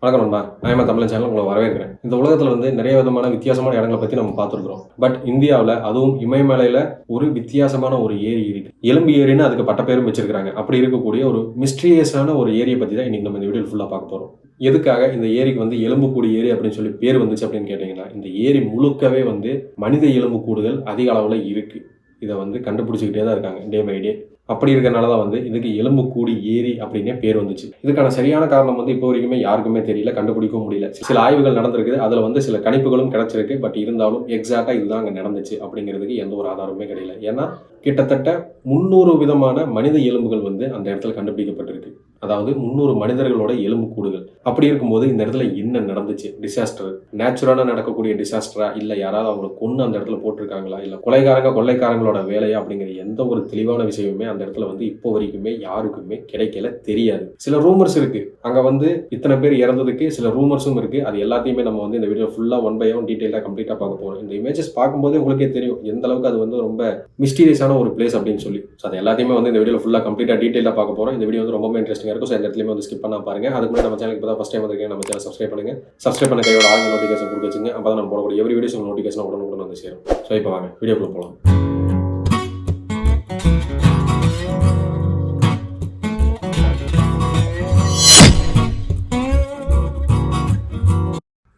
வணக்கம் நண்பா. நான் தமிழன் சேனல் உங்களை வரவேற்கிறேன். இந்த உலகத்தில் வந்து நிறைய விதமான வித்தியாசமான இடங்களை பற்றி நம்ம பார்த்துருக்குறோம். பட் இந்தியாவில் அதுவும் இமயமலையில் ஒரு வித்தியாசமான ஒரு ஏரி இருக்கு. எலும்பு ஏரின்னு அதுக்கு பட்டப்பேரும் வச்சிருக்காங்க. அப்படி இருக்கக்கூடிய ஒரு மிஸ்டீரியஸான ஒரு ஏரியை பற்றி தான் இன்னைக்கு நம்ம இந்த வீடியோ ஃபுல்லாக பார்க்க போகிறோம். எதுக்காக இந்த ஏரிக்கு வந்து எலும்புக்கூடு ஏரி அப்படின்னு சொல்லி பேர் வந்துச்சு அப்படின்னு கேட்டிங்கன்னா, இந்த ஏரி முழுக்கவே வந்து மனித எலும்புக்கூடுகள் அதிக அளவில் இருக்கு. இதை வந்து கண்டுபிடிச்சிக்கிட்டே தான் இருக்காங்க டே பை டே. அப்படி இருக்கிறனால தான் வந்து இதுக்கு எலும்புக்கூடு ஏரி அப்படின்னே பேர் வந்துச்சு. இதுக்கான சரியான காரணம் வந்து இப்போ வரைக்குமே யாருக்குமே தெரியல, கண்டுபிடிக்கவும் முடியல. சில ஆய்வுகள் நடந்திருக்கு, அதில் வந்து சில கணிப்புகளும் கிடைச்சிருக்கு. பட் இருந்தாலும் எக்ஸாக்டாக இதுதான் அங்கே நடந்துச்சு அப்படிங்கிறதுக்கு எந்த ஒரு ஆதாரமுமே கிடையாது. ஏன்னா கிட்டத்தட்ட 300 விதமான மனித எலும்புகள் வந்து அந்த இடத்துல கண்டுபிடிக்கப்பட்டிருக்கு. அதாவது 300 மனிதர்களோட எலும்புக்கூடுகள். அப்படி இருக்கும்போது இந்த இடத்துல என்ன நடந்துச்சு? டிசாஸ்டர் நேச்சுரலாக நடக்கக்கூடிய டிசாஸ்டரா, இல்லை யாராவது அவங்களை கொன்று அந்த இடத்துல போட்டிருக்காங்களா, இல்லை கொள்ளைக்காரங்களோட வேலையா அப்படிங்கிற எந்த ஒரு தெளிவான விஷயமுமே அந்த இடத்துல வந்து இப்போ வரைக்குமே யாருக்குமே கிடைக்கல, தெரியாது. சில ரூமர்ஸ் இருக்கு, அங்க வந்து இத்தனை பேர் இறந்ததுக்கு சில ரூமர்ஸும் இருக்கு. அது எல்லாத்தையுமே நம்ம வந்து இந்த வீடியோ ஃபுல்லா ஒன் பை ஒன் டீடைலா கம்ப்ளீட்டா பார்க்க போறோம். இந்த இமேஜஸ் பார்க்கும்போது உங்களுக்கே தெரியும் எந்த அளவுக்கு அது வந்து ரொம்ப மிஸ்டீரியஸான ஒரு பிளேஸ் அப்படின்னு சொல்லி. அது எல்லாத்தையுமே வந்து இந்த வீடியோ ஃபுல்லா கம்ப்ளீட்டா டீடைலா பார்க்க போறோம். இந்த வீடியோ வந்து ரொம்ப இன்ட்ரெஸ்டிங்கா இருக்கும். ஸோ இந்த இடத்துலயுமே வந்து ஸ்கிப் பண்ணா பாருங்க. அதுக்கு முன்னாடி நம்ம சேனலுக்கு இப்போ ஃபர்ஸ்ட் டைம் வந்திருக்கீங்க, நம்ம சேனல் சப்ஸ்கிரைப் பண்ணுங்க. சப்ஸ்கிரைப் பண்ண கையோட ஆல் நோட்டிஃபிகேஷன் கொடுத்து வச்சுங்க. அப்போ தான் நம்ம போடக்கூடிய எவ்ரி வீடியோஸ் உங்கள் நோட்டிஃபிகேஷன் உடனுக்குடன் வந்து சேரும். ஸோ இப்போ வாங்க வீடியோக்குள்ள போகலாம்.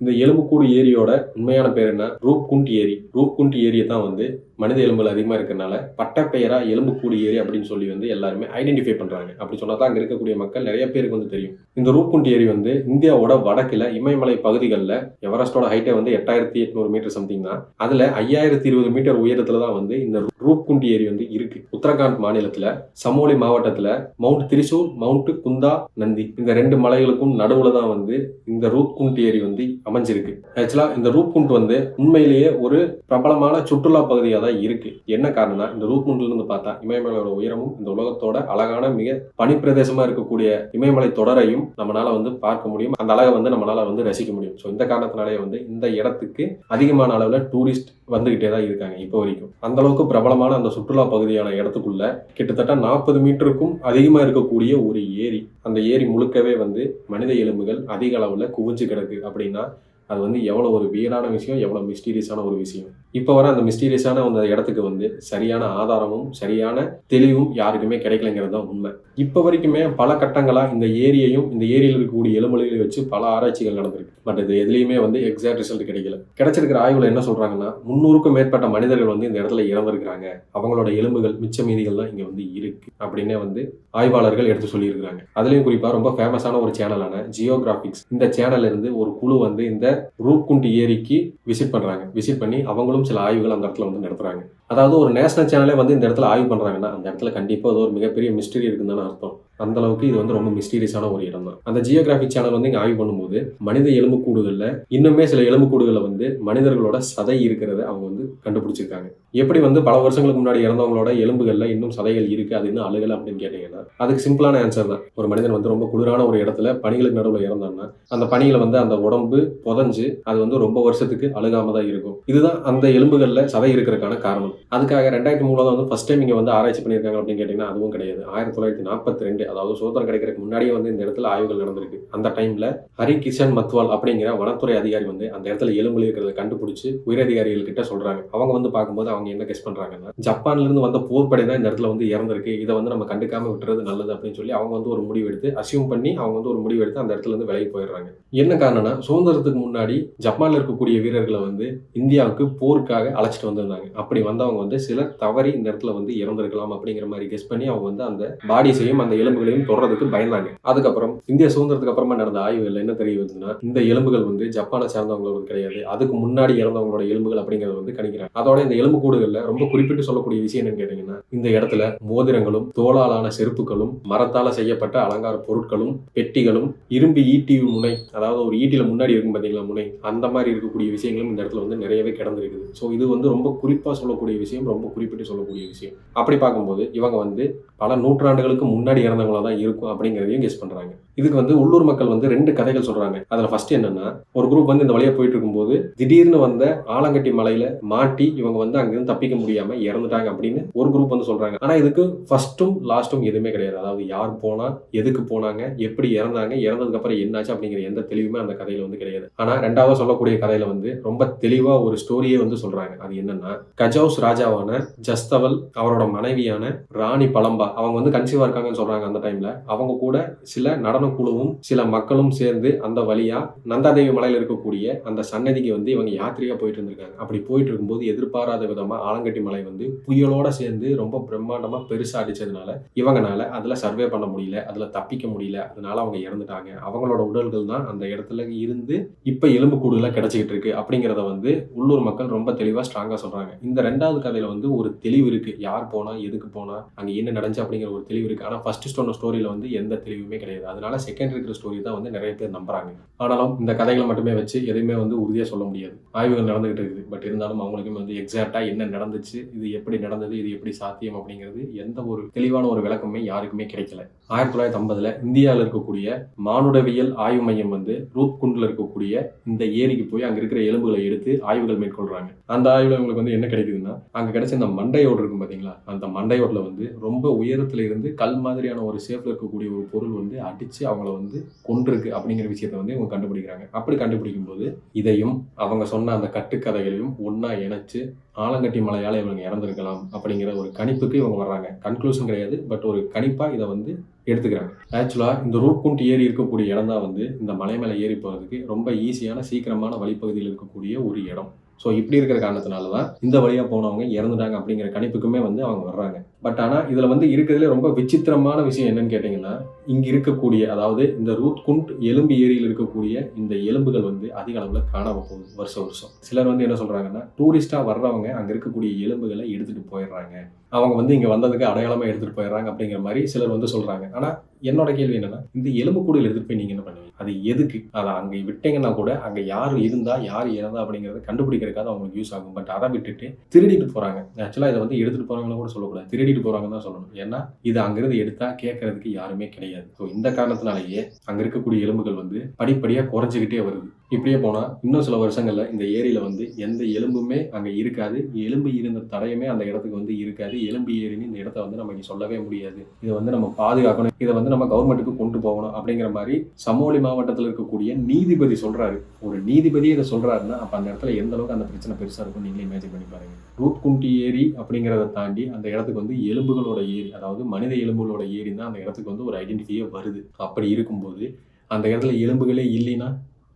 இந்த எலும்புக்கூடு ஏரியோட உண்மையான பேர் என்ன? ரூப்குண்ட் ஏரி. ரூப்குண்ட் ஏரியை தான் வந்து மனித எலும்புகள் அதிகமாக இருக்கிறனால பட்டப்பெயரா எலும்புக்கூடு ஏரி அப்படின்னு சொல்லி வந்து எல்லாருமே ஐடென்டிஃபை பண்றாங்க. அப்படி சொன்னா தான் அங்கே இருக்கக்கூடிய மக்கள் நிறைய பேருக்கு வந்து தெரியும். இந்த ரூப்குண்ட் ஏரி வந்து இந்தியாவோட வடக்கில் இமயமலை பகுதிகளில் எவரெஸ்டோட ஹைட்டே வந்து 8800 மீட்டர் சம்திங் தான். அதில் 5020 மீட்டர் உயரத்துல தான் வந்து இந்த ரூப்குண்ட் ஏரி வந்து இருக்கு. உத்தரகாண்ட் மாநிலத்தில் சமோலி மாவட்டத்தில் மவுண்ட் திரிசூல், மவுண்ட் குந்தா, நந்தி இந்த 2 மலைகளுக்கும் நடுவுல தான் வந்து இந்த ரூப்குண்ட் ஏரி வந்து அமைஞ்சிருக்கு. ஆக்சுவலா இந்த ரூப்குண்ட் வந்து உண்மையிலேயே ஒரு பிரபலமான சுற்றுலா பகுதியாக தான் இருக்கு. என்ன காரணம்னா, இந்த ரூப்குண்ட்ல இருந்து பார்த்தா இமயமலையோட உயரமும் இந்த உலகத்தோட அழகான மிக பனிப்பிரதேசமா இருக்கக்கூடிய இமயமலை தொடரையும் நம்மளால வந்து பார்க்க முடியும். அந்த அழகை வந்து நம்மளால வந்து ரசிக்க முடியும். ஸோ இந்த காரணத்தினாலேயே வந்து இந்த இடத்துக்கு அதிகமான அளவில் டூரிஸ்ட் வந்துகிட்டே தான் இருக்காங்க இப்போ வரைக்கும். அந்த அளவுக்கு பிரபலமான அந்த சுற்றுலா பகுதியான இடத்துக்குள்ள கிட்டத்தட்ட 40 மீட்டருக்கும் அதிகமா இருக்கக்கூடிய ஒரு ஏரி. அந்த ஏரி முழுக்கவே வந்து மனித எலும்புகள் அதிக அளவுல குவிஞ்சு கிடக்கு. அப்படின்னா அது வந்து எவ்வளோ ஒரு வியடான விஷயம், எவ்வளோ மிஸ்டீரியஸான ஒரு விஷயம். இப்போ வர அந்த மிஸ்டீரியஸான அந்த இடத்துக்கு வந்து சரியான ஆதாரமும் சரியான தெளிவும் யாருக்குமே கிடைக்கலங்கிறது தான் உண்மை. இப்போ வரைக்குமே பல கட்டங்களாக இந்த ஏரியையும் இந்த ஏரியில் இருக்கக்கூடிய எலும்புகளையும் வச்சு பல ஆராய்ச்சிகள் நடந்திருக்கு. பட் இது எதுலையுமே வந்து எக்ஸாக்ட் ரிசல்ட் கிடைக்கல. கிடைச்சிருக்கிற ஆய்வுல என்ன சொல்றாங்கன்னா, 300க்கும் மேற்பட்ட மனிதர்கள் வந்து இந்த இடத்துல இறந்திருக்கிறாங்க. அவங்களோட எலும்புகள் மிச்ச மீதிகள் தான் இங்க வந்து இருக்கு அப்படின்னே வந்து ஆய்வாளர்கள் எடுத்து சொல்லியிருக்கிறாங்க. அதுலயும் குறிப்பா ரொம்ப ஃபேமஸான ஒரு சேனலான ஜியோகிராபிக்ஸ், இந்த சேனல்ல இருந்து ஒரு குழு வந்து இந்த ரூப்குண்ட் ஏரிக்கு விசிட் பண்றாங்க. விசிட் பண்ணி அவங்களும் சில ஆய்வுகள் அந்த இடத்துல வந்து நடத்துறாங்க. அதாவது ஒரு நேஷனல் சேனலே வந்து இந்த இடத்துல ஆய்வு பண்றாங்கன்னா அந்த இடத்துல கண்டிப்பா அது ஒரு மிகப்பெரிய மிஸ்டரி இருக்குன்னு தானே அர்த்தம். அந்த அளவுக்கு இது வந்து ரொம்ப மிஸ்டீரியஸான ஒரு இடம் தான். அந்த ஜியோகிராபிக் சேனல் வந்து இங்க ஆய்வு பண்ணும்போது மனித எலும்புக்கூடுகள்ல இன்னுமே சில எலும்புக்கூடுகளை வந்து மனிதர்களோட சதை இருக்கிறத அவங்க வந்து கண்டுபிடிச்சிருக்காங்க. எப்படி வந்து பல வருஷங்களுக்கு முன்னாடி இறந்தவங்களோட எலும்புகள்ல இன்னும் சதைகள் இருக்கு, அது இன்னும் அழுகலை அப்படின்னு கேட்டீங்கன்னா அதுக்கு சிம்பிளான ஆன்சர் தான். ஒரு மனிதன் வந்து ரொம்ப குளிரான ஒரு இடத்துல பனிகளுக்கு நடுவில் இறந்தான்னா அந்த பனியில வந்து அந்த உடம்பு புதஞ்சு அது வந்து ரொம்ப வருஷத்துக்கு அழுகாம தான் இருக்கும். இதுதான் அந்த எலும்புகள்ல சதை இருக்கிறதுக்கான காரணம். அதுக்காக 2003 தான் வந்து ஃபர்ஸ்ட் டைம் இங்க வந்து ஆராய்ச்சி பண்ணியிருக்காங்க அப்படின்னு கேட்டீங்கன்னா அதுவும் கிடையாது. 1942, அதாவது சுதந்திரம் கிடைக்கிறதுக்கு முன்னாடியே வந்து இந்த இடத்துல ஆய்வுகள் நடந்திருக்கு. அந்த டைம்ல ஹரி கிஷன் மத்வால் அப்படிங்கிற வனத்துறை அதிகாரி வந்து அந்த இடத்துல எலும்புல இருக்கிறத கண்டுபிடிச்சு உயரதிகாரிகள் கிட்ட சொல்றாங்க. அவங்க வந்து பார்க்கும்போது அவங்க என்ன கெஸ் பண்றாங்கன்னா, ஜப்பான்ல இருந்து வந்த போர்ப்படை தான் இந்த இடத்துல வந்து இறந்திருக்கு, இதை வந்து நம்ம கண்டுக்காம விட்டுறது நல்லது அப்படின்னு சொல்லி அவங்க வந்து ஒரு முடிவு எடுத்து அசியூம் பண்ணி அவங்க வந்து ஒரு முடிவு எடுத்து அந்த இடத்துல இருந்து விலகி போயிடுறாங்க. என்ன காரணம்னா, சுதந்திரத்துக்கு முன்னாடி ஜப்பான்ல இருக்கக்கூடிய வீரர்களை வந்து இந்தியாவுக்கு போருக்காக அழைச்சிட்டு வந்திருந்தாங்க. அப்படி வந்தவங்க வந்து சிலர் தவறி இந்த இடத்துல வந்து இறந்திருக்கலாம் அப்படிங்கிற மாதிரி கெஸ் பண்ணி அவங்க வந்து அந்த பாடிஸையும் அந்த எலும்புகளையும் தொடர்றதுக்கு பயந்தாங்க. அதுக்கப்புறம் இந்திய சுதந்திரத்துக்கு அப்புறமா நடந்த ஆய்வுகள் என்ன தெரிய வருதுன்னா, இந்த எலும்புகள் வந்து ஜப்பானை சேர்ந்தவங்களோட கிடையாது, அதுக்கு முன்னாடி இறந்தவங்களோட எலும்புகள் அப்படிங்கறத வந்து கணிக்கிறாங்க. அதோட இந்த எலும்பு கூடுகள்ல ரொம்ப குறிப்பிட்டு சொல்லக்கூடிய விஷயம் என்னன்னு கேட்டீங்கன்னா, இந்த இடத்துல மோதிரங்களும் தோளாலான செருப்புகளும் மரத்தால செய்யப்பட்ட அலங்கார பொருட்களும் பெட்டிகளும் இரும்பு ஈட்டி முனை, அதாவது ஒரு ஈட்டில முன்னாடி இருக்கும் பாத்தீங்களா முனை, அந்த மாதிரி இருக்கக்கூடிய விஷயங்களும் இந்த இடத்துல வந்து நிறையவே கிடந்திருக்குது. ஸோ இது வந்து ரொம்ப குறிப்பா சொல்லக்கூடிய விஷயம், ரொம்ப குறிப்பிட்டு சொல்லக்கூடிய விஷயம். அப்படி பார்க்கும்போது இவங்க வந்து பல நூற்றாண்டுகளுக்கு முன்னாடி இறந்தவங்க இருக்கிறவங்களா தான் இருக்கும் அப்படிங்கிறதையும் கெஸ் பண்றாங்க. இதுக்கு வந்து உள்ளூர் மக்கள் வந்து 2 கதைகள் சொல்றாங்க. அதுல ஃபர்ஸ்ட் என்னன்னா, ஒரு குரூப் வந்து இந்த வழியா போயிட்டு இருக்கும்போது திடீர்னு வந்த ஆலங்கட்டி மலையில மாட்டி இவங்க வந்து அங்கிருந்து தப்பிக்க முடியாம இறந்துட்டாங்க அப்படின்னு ஒரு குரூப் வந்து சொல்றாங்க. ஆனா இதுக்கு ஃபர்ஸ்ட்டும் லாஸ்ட்டும் எதுவுமே கிடையாது. அதாவது யார் போனா, எதுக்கு போனாங்க, எப்படி இறந்தாங்க, இறந்ததுக்கு அப்புறம் என்னாச்சு அப்படிங்கிற எந்த தெளிவுமே அந்த கதையில வந்து கிடையாது. ஆனா 2வது சொல்லக்கூடிய கதையில வந்து ரொம்ப தெளிவா ஒரு ஸ்டோரியே வந்து சொல்றாங்க. அது என்னன்னா, கஜௌஸ் ராஜாவான ஜஸ்தவல் அவரோட மனைவியான ராணி பலம்பா அவங்க வந்து கன்சீவா இருக்காங்கன்னு சொல்றாங்க. அந்த டைம்ல அவங்க கூட சில நடன குழுவும் சில மக்களும் சேர்ந்து அந்த வழியா நந்தாதேவி மலையில இருக்கக்கூடிய அந்த சன்னதிக்கு வந்து இவங்க யாத்திரையா போயிட்டு இருந்திருக்காங்க. அப்படி போயிட்டு இருக்கும்போது எதிர்பாராத விதமா ஆலங்கட்டி மலை வந்து புயலோட சேர்ந்து ரொம்ப பிரம்மாண்டமா பெருசா அடிச்சதுனால இவங்கனால அதுல சர்வே பண்ண முடியல, அதுல தப்பிக்க முடியல. அதனால அவங்க இறந்துட்டாங்க. அவங்களோட உடல்கள் தான் அந்த இடத்துல இருந்து இப்ப எலும்புக்கூடுல கிடைச்சிக்கிட்டு இருக்கு அப்படிங்கிறத வந்து உள்ளூர் மக்கள் ரொம்ப தெளிவா ஸ்ட்ராங்கா சொல்றாங்க. இந்த 2வது கதையில வந்து ஒரு தெளிவு இருக்கு. யார் போனா, எதுக்கு போனா, அங்க என்ன நடந்துச்சு அப்படிங்கிற ஒரு தெளிவு இருக்கு. ஆனா ஃபர்ஸ்ட் சொன்ன ஸ்டோரியில வந்து எந்த தெளிவுமே கிடையாது. அதனால செகண்ட் இருக்கிற ஸ்டோரி தான் வந்து நிறைய பேர் நம்புறாங்க. ஆனாலும் இந்த கதைகளை மட்டுமே வச்சு எதையுமே வந்து உறுதியா சொல்ல முடியாது. ஆய்வுகள் நடந்துகிட்டு இருக்குது. பட் இருந்தாலும் அவங்களுக்கும் வந்து எக்ஸாக்டா என்ன நடந்துச்சு, இது எப்படி நடந்தது, இது எப்படி சாத்தியம் அப்படிங்கிறது எந்த ஒரு தெளிவான ஒரு விளக்கமே யாருக்குமே கிடைக்கல. 1950ல இந்தியாவில் இருக்கக்கூடிய மானுடவியல் ஆய்வு மையம் வந்து ரூப்குண்ட்ல இருக்கக்கூடிய இந்த ஏரிக்கு போய் அங்க இருக்கிற எலும்புகளை எடுத்து ஆய்வுகள் மேற்கொள்றாங்க. அந்த ஆய்வுல உங்களுக்கு வந்து என்ன கிடைக்குதுன்னா, அங்க கிடைச்ச இந்த மண்டையோடு இருக்கும் பாத்தீங்களா, அந்த மண்டையோட்ல வந்து ரொம்ப உயரத்துல இருந்து கல் மாதிரியான ஒரு ஷேப்ல இருக்கக்கூடிய ஒரு பொருள் வந்து அடிச்சு அவங்கள வந்து கொன்றிருக்கு அப்படிங்கிற விஷயத்தை வந்து இவங்க கண்டுபிடிக்கிறாங்க. அப்படி கண்டுபிடிக்கும் போது இதையும் அவங்க சொன்ன அந்த கட்டுக்கதைகளையும் ஒன்னா இணைச்சு ஆலங்கட்டி மலையால இவங்க இறந்திருக்கலாம் அப்படிங்கிற ஒரு கணிப்புக்கு இவங்க வர்றாங்க. கன்க்ளூஷன் கிடையாது, பட் ஒரு கணிப்பா இதை வந்து எடுத்துக்கிறாங்க. ஆக்சுவலா இந்த ரூப்குண்ட் ஏரி இருக்கக்கூடிய இடம் தான் வந்து இந்த மலை மேல ஏறி போறதுக்கு ரொம்ப ஈஸியான சீக்கிரமான வழிப்பகுதியில் இருக்கக்கூடிய ஒரு இடம். ஸோ இப்படி இருக்கிற காரணத்தினால தான் இந்த வழியா போனவங்க இறந்துட்டாங்க அப்படிங்கிற கணிப்புக்குமே வந்து அவங்க வர்றாங்க. பட் ஆனா இதுல வந்து இருக்கிறதுல ரொம்ப விசித்திரமான விஷயம் என்னன்னு கேட்டீங்கன்னா, இங்க இருக்கக்கூடிய அதாவது இந்த ரூப்குண்ட் எலும்பு ஏரியில் இருக்கக்கூடிய இந்த எலும்புகள் வந்து அதிக அளவுல காணாம போகுது வருஷம். சிலர் வந்து என்ன சொல்றாங்கன்னா, டூரிஸ்டா வர்றவங்க அங்க இருக்கக்கூடிய எலும்புகளை எடுத்துட்டு போயிடுறாங்க. அவங்க வந்து இங்க வந்ததுக்கு அடையாளமா எடுத்துட்டு போயிடுறாங்க அப்படிங்கிற மாதிரி சிலர் வந்து சொல்றாங்க. ஆனா என்னோட கேள்வி என்னன்னா, இந்த எலும்பு கூடையில் எடுத்துட்டு போய் நீங்க என்ன பண்ணுவீங்க? அது எதுக்கு? அதை அங்க விட்டீங்கன்னா கூட அங்க யார் இருந்தா யார் இறந்தா அப்படிங்கறத கண்டுபிடிக்கிறதுக்காக அவங்களுக்கு யூஸ் ஆகும். பட் அதை விட்டுட்டு திருடிட்டு போறாங்க. ஆக்சுவலா இதை வந்து எடுத்துட்டு போறாங்கன்னு கூட சொல்லக்கூடாது, திருடிட்டு போறாங்கன்னு தான் சொல்லணும். ஏன்னா இது அங்கிருந்து எடுத்தா கேட்கறதுக்கு யாருமே கிடையாது. ஸோ இந்த காரணத்தினாலேயே அங்க இருக்கக்கூடிய எலும்புகள் வந்து படிப்படியா குறைஞ்சிக்கிட்டே வருது. இப்படியே போனா இன்னும் சில வருஷங்கள்ல இந்த ஏரியில வந்து எந்த எலும்புமே அங்க இருக்காது. எலும்பு இருந்த தடயமே அந்த இடத்துக்கு வந்து இருக்காது. எலும்பு ஏரின்னு இந்த இடத்த வந்து நம்ம இங்க சொல்லவே முடியாது. இதை வந்து நம்ம பாதுகாக்கணும், இதை வந்து நம்ம கவர்மெண்ட்டுக்கு கொண்டு போகணும் அப்படிங்கிற மாதிரி சமோலி மாவட்டத்தில் இருக்கக்கூடிய நீதிபதி சொல்றாரு. ஒரு நீதிபதி இதை சொல்றாருன்னா அப்ப அந்த இடத்துல எந்த அளவுக்கு அந்த பிரச்சனை பெருசா இருக்கும் நீங்களே இமேஜின் பண்ணி பாருங்க. ரூப்குண்ட் ஏரி அப்படிங்கிறத தாண்டி அந்த இடத்துக்கு வந்து எலும்புகளோட ஏரி, அதாவது மனித எலும்புகளோட ஏரி தான் அந்த இடத்துக்கு வந்து ஒரு ஐடென்டிட்டியே வருது. அப்படி இருக்கும்போது அந்த இடத்துல எலும்புகளே இல்லைன்னா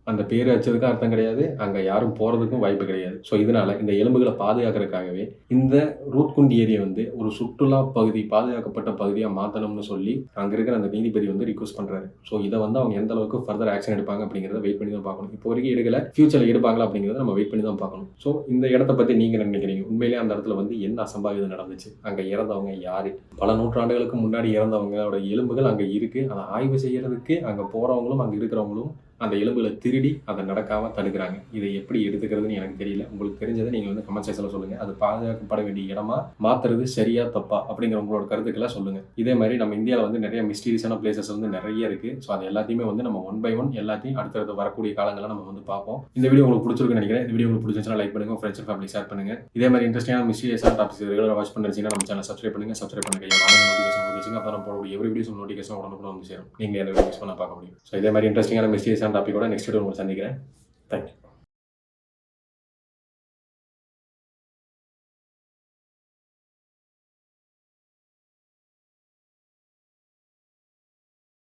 அந்த பேர் வச்சதுக்கும் அர்த்தம் கிடையாது, அங்க யாரும் போறதுக்கும் வாய்ப்பு கிடையாது. ஸோ இதனால இந்த எலும்புகளை பாதுகாக்கிறதுக்காகவே இந்த ரூப்குண்ட் ஏரியை வந்து ஒரு சுற்றுலா பகுதி, பாதுகாக்கப்பட்ட பகுதியா மாத்தணும்னு சொல்லி அங்க இருக்கிற அந்த நீதிபதி வந்து ரிக்வஸ்ட் பண்றாரு. ஸோ இதை வந்து அவங்க எந்த அளவுக்கு ஃபர்தர் ஆக்ஷன் எடுப்பாங்க அப்படிங்கிறத வெயிட் பண்ணி தான் பார்க்கணும். இப்போ வரைக்கும் எடுக்கல, ஃபியூச்சர்ல எடுப்பாங்களா அப்படிங்கிறத நம்ம வெயிட் பண்ணி தான் பார்க்கணும். ஸோ இந்த இடத்த பத்தி நீங்க என்ன நினைக்கிறீங்க? உண்மையிலேயே அந்த இடத்துல வந்து என்ன அசம்பாவிதம் நடந்துச்சு? அங்க இறந்தவங்க யாரு? பல நூற்றாண்டுகளுக்கு முன்னாடி இறந்தவங்களோட எலும்புகள் அங்க இருக்கு. அதை ஆய்வு செய்யறதுக்கு அங்க போறவங்களும் அங்க இருக்கிறவங்களும் அந்த எலும்புகளை திருடி அதை நடக்காம தடுக்கிறாங்க. இதை எப்படி எடுத்துக்கிறதுன்னு எனக்கு தெரியல. உங்களுக்கு தெரிஞ்சதை நீங்க வந்து கமெண்ட் செக்ஷன்ல சொல்லுங்க. அது பாதுகாக்கப்பட வேண்டிய இடமா மாத்துறது சரியா தப்பா அப்படிங்கிற உங்களோட கருத்துக்களை சொல்லுங்க. இதே மாதிரி நம்ம இந்தியாவில் வந்து நிறைய மிஸ்டீரியஸான பிளேசஸ் வந்து நிறைய இருக்கு. ஸோ அது எல்லாத்தையுமே வந்து நம்ம ஒன் பை ஒன் எல்லாத்தையும் அடுத்தடுத்து வரக்கூடிய காலங்களை நம்ம வந்து பார்ப்போம். இந்த வீடியோ உங்களுக்கு பிடிச்சிருக்குன்னு நினைக்கிறேன். இந்த வீடியோ உங்களுக்கு பிடிச்சிருந்துச்சுன்னா லைக் பண்ணுங்க, ஃப்ரெண்ட்ஸ் அண்ட் ஃபேமிலி ஷேர் பண்ணுங்க. இதே மாதிரி இன்ட்ரெஸ்டிங்கான மிஸ்டீரியஸான டாபிக்ஸ் ரெகுலராக வாட்ச் பண்ணிருந்தீங்கன்னா நம்ம சேனல் சப்ஸ்கிரைப் பண்ணுங்க. நோட்டிஃபிகேஷன் அப்போ நம்ம போடக்கூடிய எவ்ரி வீடியோஸ் நோட்டிஃபிகேஷன் உடனுக்குடன் வந்து சேரும். நீங்க எந்த வீடியோஸ் பண்ண பார்க்க முடியும். ஸோ இதே மாதிரி இன்ட்ரெஸ்டிங்கான மிஸ்டீரியஸான டாபிக்கோட நெக்ஸ்ட் வீடியோ உங்களுக்கு சந்திக்கிறேன். தேங்க்யூ.